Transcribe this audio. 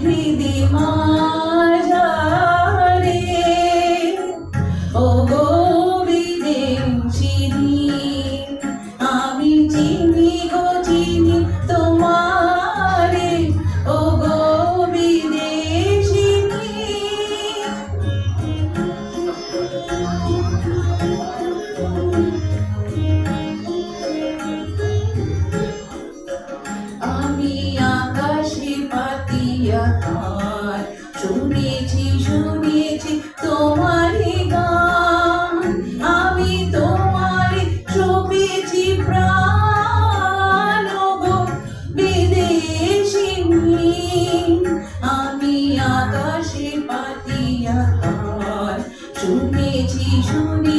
হৃদি মাঝারে ও গো বিদেশিনী আমি চিনি গো চিনি তোমারে ও গো বিদেশিনী আমি আকাশে পাতিয়া তার শুনেছি শুনেছি তোমারই গান আমি তোমারে সপেছি প্রাণ গো বিদেশিনী আমি আকাশে পাতিয়া তার শুনেছি শুনেছি